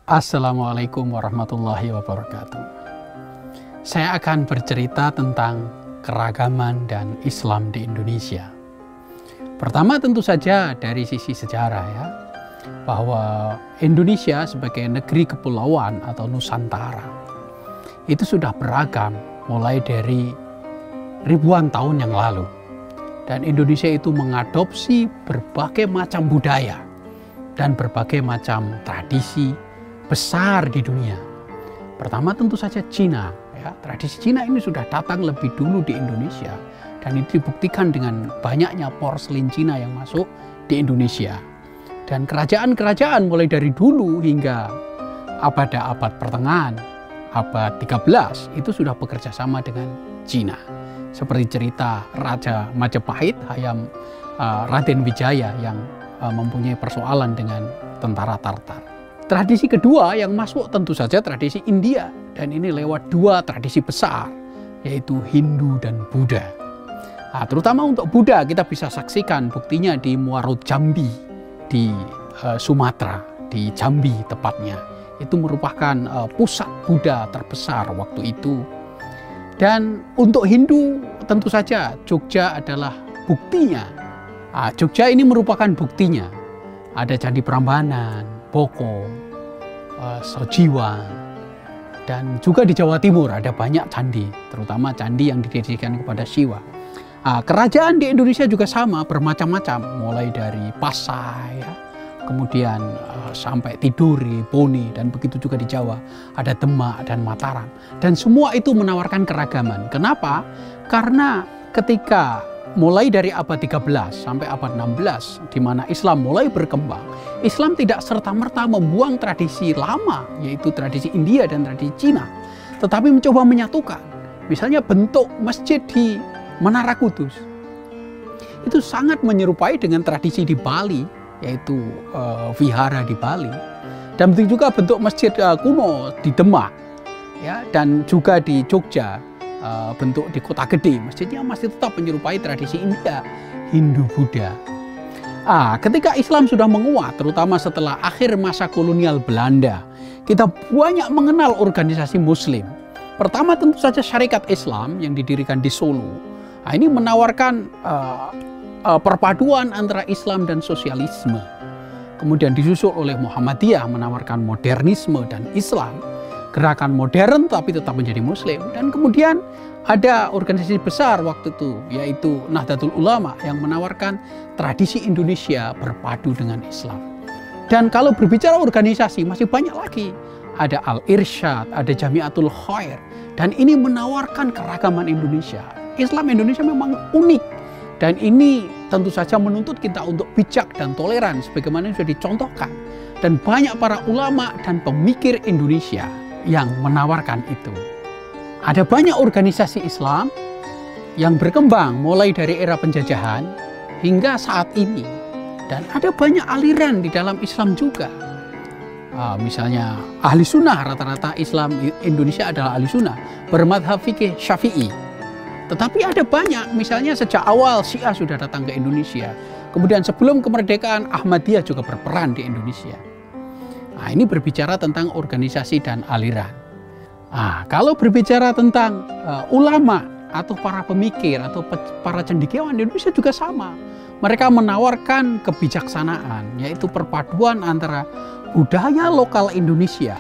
Assalamualaikum warahmatullahi wabarakatuh. Saya akan bercerita tentang keragaman dan Islam di Indonesia. Pertama tentu saja dari sisi sejarah ya, bahwa Indonesia sebagai negeri kepulauan atau Nusantara itu sudah beragam mulai dari ribuan tahun yang lalu. Dan Indonesia itu mengadopsi berbagai macam budaya dan berbagai macam tradisi besar di dunia. Pertama tentu saja Cina. Ya, tradisi Cina ini sudah datang lebih dulu di Indonesia dan itu dibuktikan dengan banyaknya porselin Cina yang masuk di Indonesia. Dan kerajaan-kerajaan mulai dari dulu hingga pada abad pertengahan, abad 13 itu sudah bekerja sama dengan Cina. Seperti cerita Raja Majapahit, Hayam Raden Wijaya yang mempunyai persoalan dengan tentara Tartar. Tradisi kedua yang masuk tentu saja tradisi India, dan ini lewat dua tradisi besar, yaitu Hindu dan Buddha. Nah, terutama untuk Buddha kita bisa saksikan buktinya di Muaro Jambi di Sumatera, di Jambi tepatnya. Itu merupakan pusat Buddha terbesar waktu itu. Dan untuk Hindu tentu saja Jogja adalah buktinya. Nah, Jogja ini merupakan buktinya. Ada Candi Prambanan, Boko, Sojiwan, dan juga di Jawa Timur ada banyak candi, terutama candi yang didedikasikan kepada Siwa. Kerajaan di Indonesia juga sama, bermacam-macam, mulai dari Pasai, ya, kemudian sampai Tidore, Bone, dan begitu juga di Jawa ada Demak dan Mataram. Dan semua itu menawarkan keragaman. Kenapa? Karena ketika mulai dari abad 13 sampai abad 16, di mana Islam mulai berkembang, Islam tidak serta-merta membuang tradisi lama, yaitu tradisi India dan tradisi Cina, tetapi mencoba menyatukan. Misalnya bentuk masjid di Menara Kudus, itu sangat menyerupai dengan tradisi di Bali, yaitu vihara di Bali. Dan begitu juga bentuk masjid kuno di Demak, ya, dan juga di Jogja. Bentuk di Kota Gede, masjidnya masih tetap menyerupai tradisi India, Hindu, Buddha. Ketika Islam sudah menguat, terutama setelah akhir masa kolonial Belanda, kita banyak mengenal organisasi Muslim. Pertama tentu saja Syarikat Islam yang didirikan di Solo. Ini menawarkan perpaduan antara Islam dan sosialisme. Kemudian disusul oleh Muhammadiyah menawarkan modernisme dan Islam. Gerakan modern tapi tetap menjadi Muslim. Dan kemudian ada organisasi besar waktu itu, yaitu Nahdlatul Ulama yang menawarkan tradisi Indonesia berpadu dengan Islam. Dan kalau berbicara organisasi masih banyak lagi. Ada Al-Irsyad, ada Jamiatul Khair, dan ini menawarkan keragaman Indonesia. Islam Indonesia memang unik, dan ini tentu saja menuntut kita untuk bijak dan toleran sebagaimana yang sudah dicontohkan. Dan banyak para ulama dan pemikir Indonesia yang menawarkan itu. Ada banyak organisasi Islam yang berkembang mulai dari era penjajahan hingga saat ini. Dan ada banyak aliran di dalam Islam juga. Misalnya ahli sunnah, rata-rata Islam Indonesia adalah ahli sunnah, bermadhab fikih Syafi'i. Tetapi ada banyak, misalnya sejak awal Syiah sudah datang ke Indonesia. Kemudian sebelum kemerdekaan Ahmadiyah juga berperan di Indonesia. Ini berbicara tentang organisasi dan aliran. Kalau berbicara tentang ulama atau para pemikir atau para cendekiawan di Indonesia juga sama. Mereka menawarkan kebijaksanaan, yaitu perpaduan antara budaya lokal Indonesia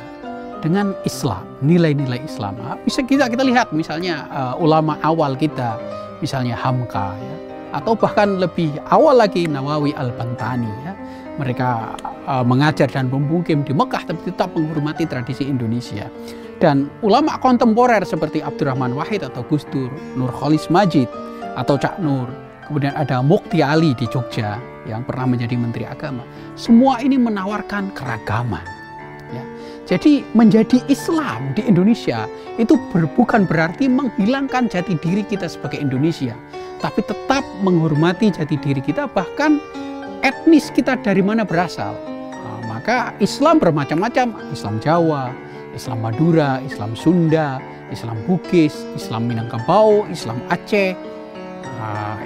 dengan Islam, nilai-nilai Islam. Bisa kita lihat misalnya ulama awal kita, misalnya Hamka, ya, atau bahkan lebih awal lagi Nawawi Al-Bantani. Ya. Mereka mengajar dan memungkim di Mekah tapi tetap menghormati tradisi Indonesia. Dan ulama kontemporer seperti Abdurrahman Wahid atau Gus Dur, Nurholis Majid atau Cak Nur, kemudian ada Mukti Ali di Jogja yang pernah menjadi Menteri Agama. Semua ini menawarkan keragaman. Ya. Jadi menjadi Islam di Indonesia itu bukan berarti menghilangkan jati diri kita sebagai Indonesia, tapi tetap menghormati jati diri kita, bahkan etnis kita dari mana berasal. Maka Islam bermacam-macam, Islam Jawa, Islam Madura, Islam Sunda, Islam Bugis, Islam Minangkabau, Islam Aceh,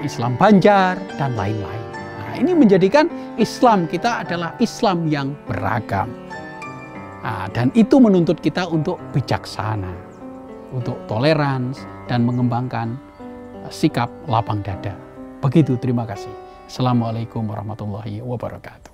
Islam Banjar, dan lain-lain. Ini menjadikan Islam kita adalah Islam yang beragam. Dan itu menuntut kita untuk bijaksana, untuk toleransi dan mengembangkan sikap lapang dada. Begitu, terima kasih. Assalamualaikum warahmatullahi wabarakatuh.